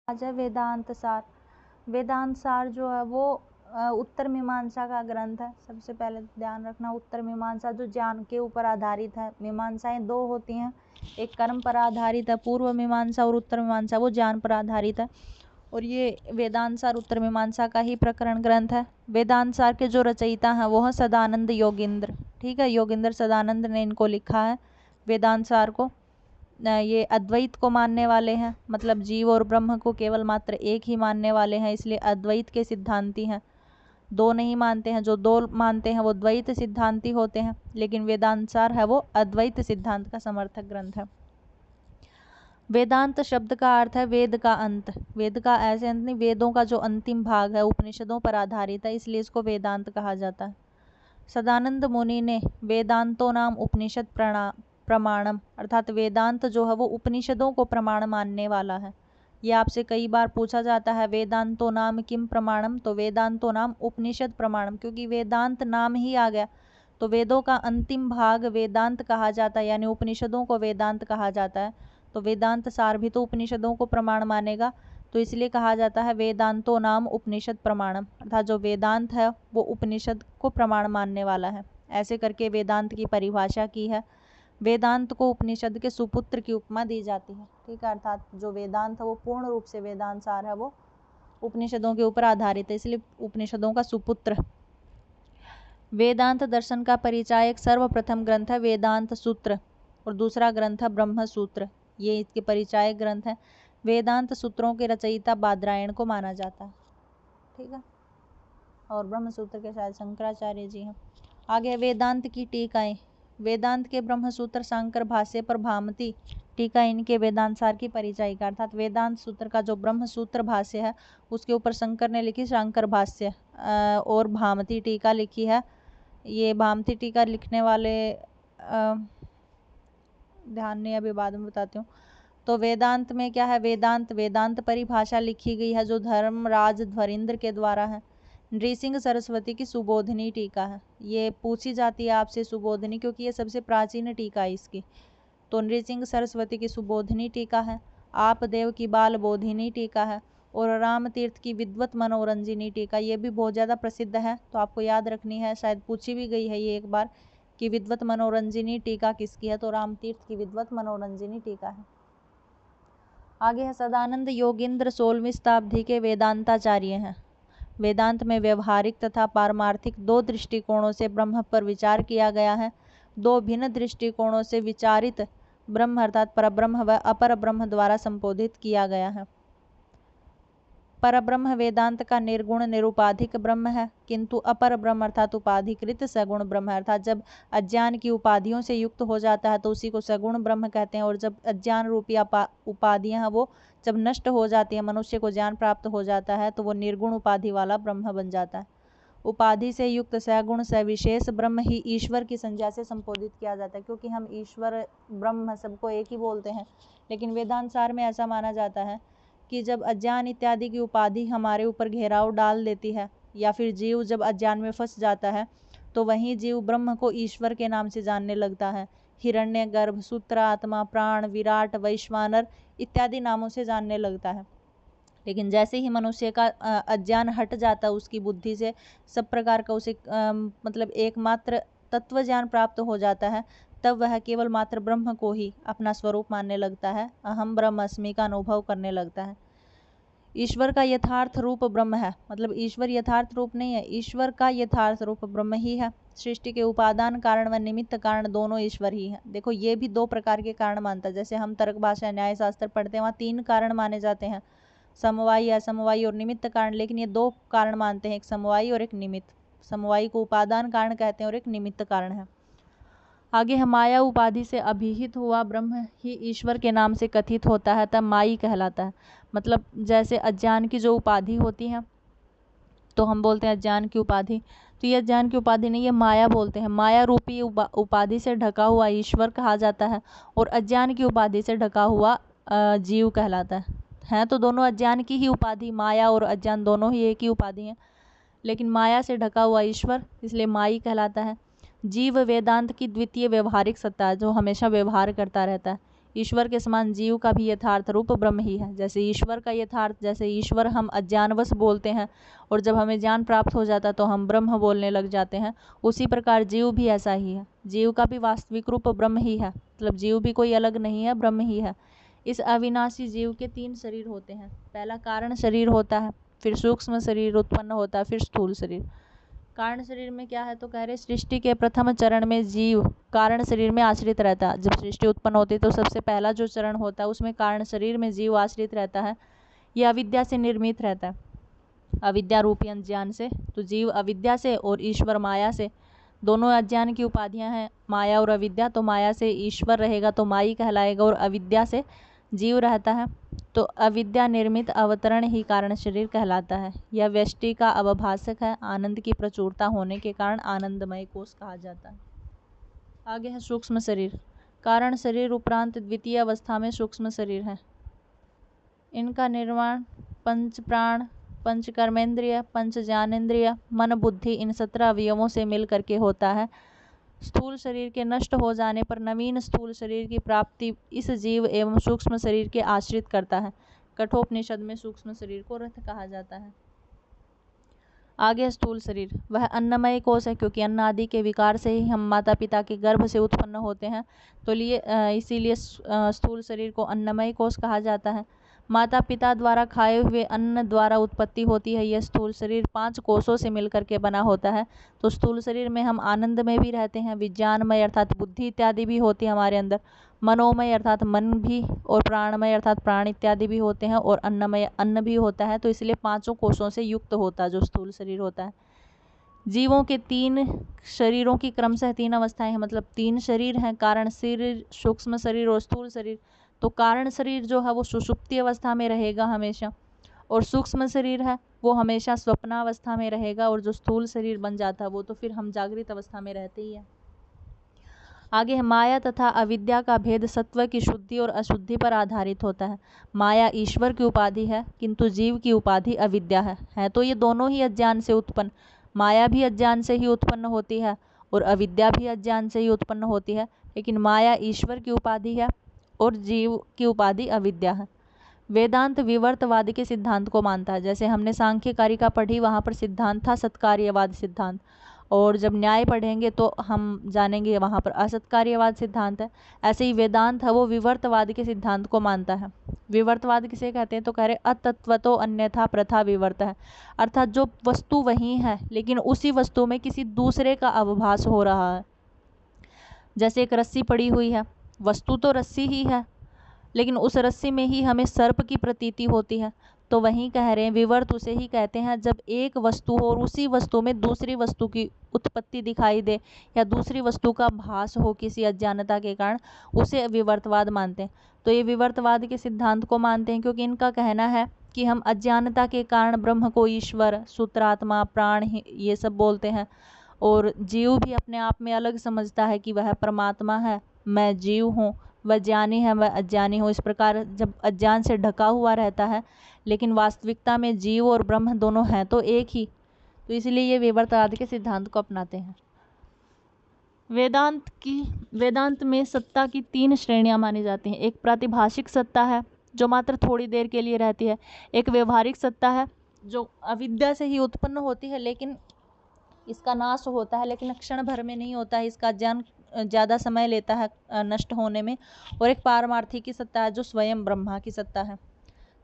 आज है वेदांत सार। वेदांत सार जो है वो उत्तर मीमांसा का ग्रंथ है। सबसे पहले ध्यान रखना, उत्तर मीमांसा जो ज्ञान के ऊपर आधारित है। मीमांसाएं दो होती हैं, एक कर्म पर आधारित है पूर्व मीमांसा, और उत्तर मीमांसा वो ज्ञान पर आधारित है। और ये वेदांत सार उत्तर मीमांसा का ही प्रकरण ग्रंथ है। वेदांत सार के जो रचयिता हैं वो हैं सदानंद योगींद्र। ठीक है, योगींद्र सदानंद ने इनको लिखा है वेदांत सार को। ये अद्वैत को मानने वाले हैं, मतलब जीव और ब्रह्म को केवल मात्र एक ही मानने वाले हैं, इसलिए अद्वैत के सिद्धांती हैं। दो नहीं मानते हैं, जो दो मानते हैं वो द्वैत सिद्धांती होते हैं, लेकिन वेदांत सार है वो अद्वैत सिद्धांत का समर्थक ग्रंथ है। वेदांत शब्द का अर्थ है वेद का अंत। वेद का ऐसे अंत नहीं, वेदों का जो अंतिम भाग है उपनिषदों पर आधारित है, इसलिए इसको वेदांत कहा जाता है। सदानंद मुनि ने वेदांतो नाम उपनिषद प्रमाणम, अर्थात वेदांत जो है वो उपनिषदों को प्रमाण मानने वाला है। ये आपसे कई बार पूछा जाता है वेदांतो नाम किम प्रमाणम, तो वेदांतो नाम उपनिषद प्रमाणम, क्योंकि वेदांत नाम ही आ गया तो वेदों का अंतिम भाग वेदांत कहा जाता है, यानी उपनिषदों को वेदांत कहा जाता है। तो वेदांत सार भी तो उपनिषदों को प्रमाण मानेगा, तो इसलिए कहा जाता है वेदांतो नाम उपनिषद प्रमाणम, अर्थात जो वेदांत है वो उपनिषद को प्रमाण मानने वाला है। ऐसे करके वेदांत की परिभाषा की है। वेदांत को उपनिषद के सुपुत्र की उपमा दी जाती है। ठीक है, अर्थात जो वेदांत है वो पूर्ण रूप से वेदांत सार है वो उपनिषदों के ऊपर आधारित है, इसलिए उपनिषदों का सुपुत्र। वेदांत दर्शन का परिचायक सर्वप्रथम ग्रंथ है वेदांत सूत्र, और दूसरा ग्रंथ है ब्रह्म सूत्र। ये इसके परिचायक ग्रंथ है। वेदांत सूत्रों के रचयिता बादरायण को माना जाता है। ठीक है, और ब्रह्म सूत्र के शायद शंकराचार्य जी हैं। आगे वेदांत की टीकाएं। वेदांत के ब्रह्म सूत्र शांकर भाष्य पर भामती टीका इनके वेदांत सार की परिचायिका, अर्थात वेदांत सूत्र का जो ब्रह्म सूत्र भाष्य है उसके ऊपर शंकर ने लिखी शांकर भाष्य, और भामती टीका लिखी है। ये भामती टीका लिखने वाले ध्यान नहीं, अभी बाद में बताती हूँ। तो वेदांत में क्या है, वेदांत परिभाषा लिखी गई है जो धर्मराज ध्वरिंद्र के द्वारा है। नृसिंह सरस्वती की सुबोधिनी टीका है। ये पूछी जाती है आपसे सुबोधिनी, क्योंकि ये सबसे प्राचीन टीका है इसकी। तो नृसिंह सरस्वती की सुबोधिनी टीका है। आप देव की बाल बोधिनी टीका है, और राम तीर्थ की विद्वत मनोरंजनी टीका, ये भी बहुत ज़्यादा प्रसिद्ध है, तो आपको याद रखनी है, शायद पूछी भी गई है ये एक बार कि विद्वत मनोरंजनी टीका किसकी है, तो राम तीर्थ की विद्वत मनोरंजनी टीका है। आगे है सदानंद योगींद्र 16वीं शताब्दी के वेदांताचार्य हैं। वेदांत में व्यवहारिक तथा पारमार्थिक दो दृष्टिकोणों से ब्रह्म पर विचार किया गया है। दो भिन्न दृष्टिकोणों से विचारित ब्रह्म अर्थात परब्रह्म व अपर ब्रह्म द्वारा संबोधित किया गया है। परब्रह्म वेदांत का निर्गुण निरुपाधिक ब्रह्म है, किंतु अपर ब्रह्म अर्थात उपाधिकृत सगुण ब्रह्म है, अर्थात जब अज्ञान की उपाधियों से युक्त हो जाता है तो उसी को सगुण ब्रह्म कहते हैं, और जब अज्ञान रूपी उपाधियां हैं वो जब नष्ट हो जाती है, मनुष्य को ज्ञान प्राप्त हो जाता है, तो वो निर्गुण उपाधि वाला ब्रह्म बन जाता है। उपाधि से युक्त सगुण सविशेष ब्रह्म ही ईश्वर की संज्ञा से संबोधित किया जाता है, क्योंकि हम ईश्वर ब्रह्म सबको एक ही बोलते हैं, लेकिन वेदांत सार में ऐसा माना जाता है कि जब अज्ञान इत्यादि की उपाधि हमारे ऊपर घेराव डाल देती है, या फिर जीव जब अज्ञान में फंस जाता है, तो वहीं जीव ब्रह्म को ईश्वर के नाम से जानने लगता है। हिरण्यगर्भ, सूत्र, आत्मा, प्राण, विराट, वैश्वानर इत्यादि नामों से जानने लगता है। लेकिन जैसे ही मनुष्य का अज्ञान हट जाता है उसकी बुद्धि से, सब प्रकार का उसे मतलब एकमात्र तत्व ज्ञान प्राप्त हो जाता है, तब वह केवल मात्र ब्रह्म को ही अपना स्वरूप मानने लगता है, अहम ब्रह्मस्मि का अनुभव करने लगता है। ईश्वर का यथार्थ रूप ब्रह्म है, मतलब ईश्वर यथार्थ रूप नहीं है, ईश्वर का यथार्थ रूप ब्रह्म ही है। सृष्टि के उपादान कारण व निमित्त कारण दोनों ईश्वर ही हैं। देखो ये भी दो प्रकार के कारण मानता है, जैसे हम तर्क भाषा न्याय शास्त्र पढ़ते हैं वहाँ 3 कारण माने जाते हैं, समवायी, असमवायी और निमित्त कारण, लेकिन ये 2 कारण मानते हैं, एक समवायी और एक निमित्त। समवायी को उपादान कारण कहते हैं और एक निमित्त कारण है। आगे हम माया उपाधि से अभिहित हुआ ब्रह्म ही ईश्वर के नाम से कथित होता है, तब माई कहलाता है। मतलब जैसे अज्ञान की जो उपाधि होती है तो हम बोलते हैं अज्ञान की उपाधि, तो ये अज्ञान की उपाधि नहीं, ये माया बोलते हैं। माया रूपी उपाधि से ढका हुआ ईश्वर कहा जाता है, और अज्ञान की उपाधि से ढका हुआ जीव कहलाता है। तो दोनों अज्ञान की ही उपाधि, माया और अज्ञान दोनों ही एक ही उपाधि हैं, लेकिन माया से ढका हुआ ईश्वर इसलिए माई कहलाता है। जीव वेदांत की द्वितीय व्यवहारिक सत्ता है, जो हमेशा व्यवहार करता रहता है। ईश्वर के समान जीव का भी यथार्थ रूप ब्रह्म ही है। जैसे ईश्वर का यथार्थ, जैसे ईश्वर हम अज्ञानवश बोलते हैं और जब हमें ज्ञान प्राप्त हो जाता है तो हम ब्रह्म बोलने लग जाते हैं, उसी प्रकार जीव भी ऐसा ही है। जीव का भी वास्तविक रूप ब्रह्म ही है, मतलब जीव भी कोई अलग नहीं है, ब्रह्म ही है। इस अविनाशी जीव के 3 शरीर होते हैं। पहला कारण शरीर होता है, फिर सूक्ष्म शरीर उत्पन्न होता है, फिर स्थूल शरीर। कारण शरीर में क्या है तो कह रहे सृष्टि के प्रथम चरण में जीव कारण शरीर में आश्रित रहता है। जब सृष्टि उत्पन्न होती है तो सबसे पहला जो चरण होता है उसमें कारण शरीर में जीव आश्रित रहता है। यह अविद्या से निर्मित रहता है, अविद्या रूपी अज्ञान से। तो जीव अविद्या से और ईश्वर माया से, दोनों अज्ञान की उपाधियां हैं, माया और अविद्या। तो माया से ईश्वर रहेगा तो माई कहलाएगा और अविद्या से जीव रहता है, तो अविद्या निर्मित अवतरण ही कारण शरीर कहलाता है। यह व्यष्टि का अवभाषक है, आनंद की प्रचुरता होने के कारण आनंदमय कोश कहा जाता है। आगे है सूक्ष्म शरीर। कारण शरीर उपरांत द्वितीय अवस्था में सूक्ष्म शरीर है। इनका निर्माण पंच प्राण, पंच कर्मेंद्रिय, पंच ज्ञानेंद्रिय, मन बुद्धि इन 17 अवयवों से मिल करके होता है। स्थूल शरीर के नष्ट हो जाने पर नवीन स्थूल शरीर की प्राप्ति इस जीव एवं सूक्ष्म शरीर के आश्रित करता है। कठोपनिषद में सूक्ष्म शरीर को रथ कहा जाता है। आगे स्थूल शरीर, वह अन्नमय कोश है, क्योंकि अन्न आदि के विकार से ही हम माता पिता के गर्भ से उत्पन्न होते हैं, तो इसीलिए स्थूल शरीर को अन्नमय कोश कहा जाता है। माता पिता द्वारा खाए हुए अन्न द्वारा उत्पत्ति होती है। यह स्थूल शरीर 5 कोशों से मिलकर के बना होता है। तो स्थूल शरीर में हम आनंद में भी रहते हैं, विज्ञानमय अर्थात बुद्धि इत्यादि भी होती है हमारे अंदर, मनोमय अर्थात मन भी, और प्राणमय अर्थात प्राण इत्यादि भी होते हैं, और अन्नमय अन्न भी होता है। तो इसलिए 5 कोशों से युक्त होता है जो स्थूल शरीर होता है। जीवों के 3 शरीरों की क्रमशः 3 अवस्थाएं हैं, मतलब 3 शरीर हैं, कारण शरीर, सूक्ष्म शरीर और स्थूल शरीर। तो कारण शरीर जो है वो सुषुप्ति अवस्था में रहेगा हमेशा, और सूक्ष्म शरीर है वो हमेशा स्वप्नावस्था में रहेगा, और जो स्थूल शरीर बन जाता है वो तो फिर हम जागृत अवस्था में रहते ही हैं। आगे है माया तथा अविद्या का भेद सत्व की शुद्धि और अशुद्धि पर आधारित होता है। माया ईश्वर की उपाधि है, किंतु जीव की उपाधि अविद्या है। तो ये दोनों ही अज्ञान से उत्पन्न, माया भी अज्ञान से ही उत्पन्न होती है और अविद्या भी अज्ञान से ही उत्पन्न होती है, लेकिन माया ईश्वर की उपाधि है और जीव की उपाधि अविद्या है। वेदांत विवर्तवाद के सिद्धांत को मानता है। जैसे हमने सांख्य कारिका पढ़ी, वहाँ पर सिद्धांत था सत्कार्यवाद सिद्धांत, और जब न्याय पढ़ेंगे तो हम जानेंगे वहाँ पर असत्कार्यवाद सिद्धांत है। ऐसे ही वेदांत है वो विवर्तवाद के सिद्धांत को मानता है। विवर्तवाद किसे कहते हैं तो कह रहे अतत्वतो अन्यथा प्रथा विवर्त है, अर्थात जो वस्तु वही है लेकिन उसी वस्तु में किसी दूसरे का अवभास हो रहा है। जैसे एक रस्सी पड़ी हुई है, वस्तु तो रस्सी ही है लेकिन उस रस्सी में ही हमें सर्प की प्रतीति होती है। तो वहीं कह रहे हैं विवर्त उसे ही कहते हैं जब एक वस्तु हो और उसी वस्तु में दूसरी वस्तु की उत्पत्ति दिखाई दे या दूसरी वस्तु का भास हो किसी अज्ञानता के कारण, उसे विवर्तवाद मानते हैं। तो ये विवर्तवाद के सिद्धांत को मानते हैं क्योंकि इनका कहना है कि हम अज्ञानता के कारण ब्रह्म को ईश्वर, सूत्रात्मा, प्राण ये सब बोलते हैं, और जीव भी अपने आप में अलग समझता है कि वह परमात्मा है, मैं जीव हूँ, वह ज्ञानी है, वह अज्ञानी हो। इस प्रकार जब अज्ञान से ढका हुआ रहता है, लेकिन वास्तविकता में जीव और ब्रह्म दोनों हैं तो एक ही, तो इसलिए ये विवर्तवाद के सिद्धांत को अपनाते हैं। वेदांत में सत्ता की 3 श्रेणियां मानी जाती हैं। एक प्रातिभाषिक सत्ता है जो मात्र थोड़ी देर के लिए रहती है। एक व्यवहारिक सत्ता है जो अविद्या से ही उत्पन्न होती है लेकिन इसका नाश होता है, लेकिन क्षण भर में नहीं होता है, इसका ज्ञान ज़्यादा समय लेता है नष्ट होने में। और एक पारमार्थिक सत्ता है जो स्वयं ब्रह्मा की सत्ता है।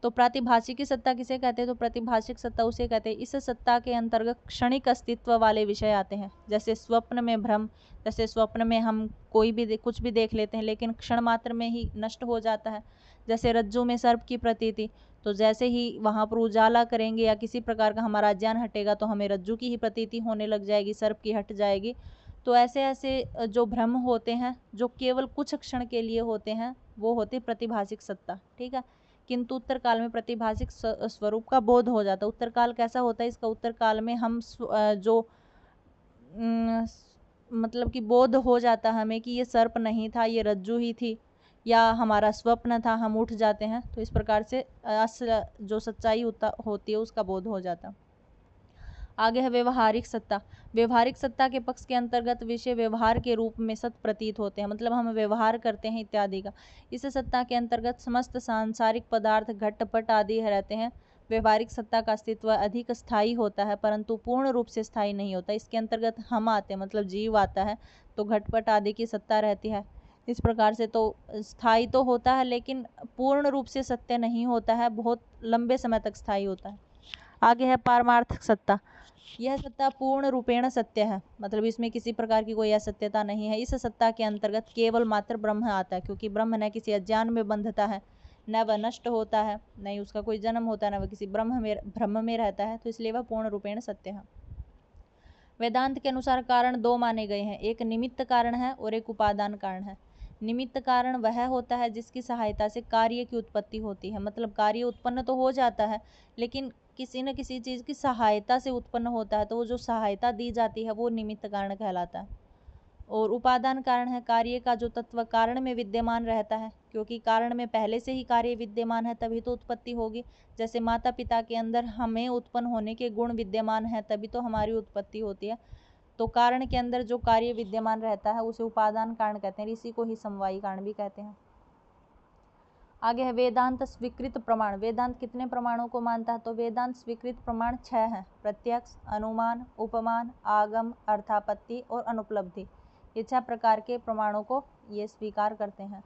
तो प्रातिभाषिक सत्ता किसे कहते हैं तो प्रातिभाषिक सत्ता उसे कहते हैं, इस सत्ता के अंतर्गत क्षणिक अस्तित्व वाले विषय आते हैं। जैसे स्वप्न में भ्रम, जैसे स्वप्न में हम कोई भी कुछ भी देख लेते हैं लेकिन क्षण मात्र में ही नष्ट हो जाता है। जैसे रज्जु में सर्प की प्रतीति, तो जैसे ही वहाँ पर उजाला करेंगे या किसी प्रकार का हमारा ज्ञान हटेगा तो हमें रज्जु की ही प्रतीति होने लग जाएगी, सर्प की हट जाएगी। तो ऐसे ऐसे जो भ्रम होते हैं जो केवल कुछ क्षण के लिए होते हैं वो होती प्रतिभाषिक सत्ता, ठीक है। किंतु उत्तर काल में प्रतिभाषिक स्वरूप का बोध हो जाता है। उत्तर काल कैसा होता है इसका, उत्तर काल में हम जो मतलब कि बोध हो जाता है हमें कि ये सर्प नहीं था, ये रज्जु ही थी, या हमारा स्वप्न था, हम उठ जाते हैं। तो इस प्रकार से असल जो सच्चाई होती है उसका बोध हो जाता है। आगे है व्यवहारिक सत्ता। व्यवहारिक सत्ता के पक्ष के अंतर्गत विषय व्यवहार के रूप में सत प्रतीत होते हैं, मतलब हम व्यवहार करते हैं इत्यादि का। इस सत्ता के अंतर्गत समस्त सांसारिक पदार्थ घटपट आदि रहते हैं। व्यवहारिक सत्ता का अस्तित्व अधिक स्थायी होता है, परंतु पूर्ण रूप से स्थायी नहीं होता। इसके अंतर्गत हम आते हैं, मतलब जीव आता है, तो घटपट आदि की सत्ता रहती है। इस प्रकार से तो स्थायी तो होता है, लेकिन पूर्ण रूप से सत्य नहीं होता है, बहुत लंबे समय तक स्थायी होता है। आगे है पारमार्थिक सत्ता। यह सत्ता पूर्ण रूपेण सत्य है, मतलब इसमें किसी प्रकार की कोई असत्यता नहीं है। इस सत्ता के अंतर्गत केवल मात्र ब्रह्म आता है, क्योंकि ब्रह्म न किसी अज्ञान में बंधता है, न वह नष्ट होता है, न ही उसका कोई जन्म होता है, न वह किसी भ्रम में रहता है, तो इसलिए वह पूर्ण रूपेण सत्य है। वेदांत के अनुसार कारण दो माने गए हैं, एक निमित्त कारण है और एक उपादान कारण है। निमित्त कारण वह होता है जिसकी सहायता से कार्य की उत्पत्ति होती है, मतलब कार्य उत्पन्न तो हो जाता है, लेकिन किसी न किसी चीज़ की सहायता से उत्पन्न होता है, तो वो जो सहायता दी जाती है वो निमित्त कारण कहलाता है। और उपादान कारण है कार्य का जो तत्व कारण में विद्यमान रहता है, क्योंकि कारण में पहले से ही कार्य विद्यमान है, तभी तो उत्पत्ति होगी। जैसे माता पिता के अंदर हमें उत्पन्न होने के गुण विद्यमान है, तभी तो हमारी उत्पत्ति होती है। तो कारण के अंदर जो कार्य विद्यमान रहता है उसे उपादान कारण कहते हैं, इसी को ही समवायी कारण भी कहते हैं। आगे है वेदांत स्वीकृत प्रमाण। वेदांत कितने प्रमाणों को मानता है? तो वेदांत स्वीकृत प्रमाण 6 हैं। प्रत्यक्ष, अनुमान, उपमान, आगम, अर्थापत्ति और अनुपलब्धि। ये 6 प्रकार के प्रमाणों को ये स्वीकार करते हैं।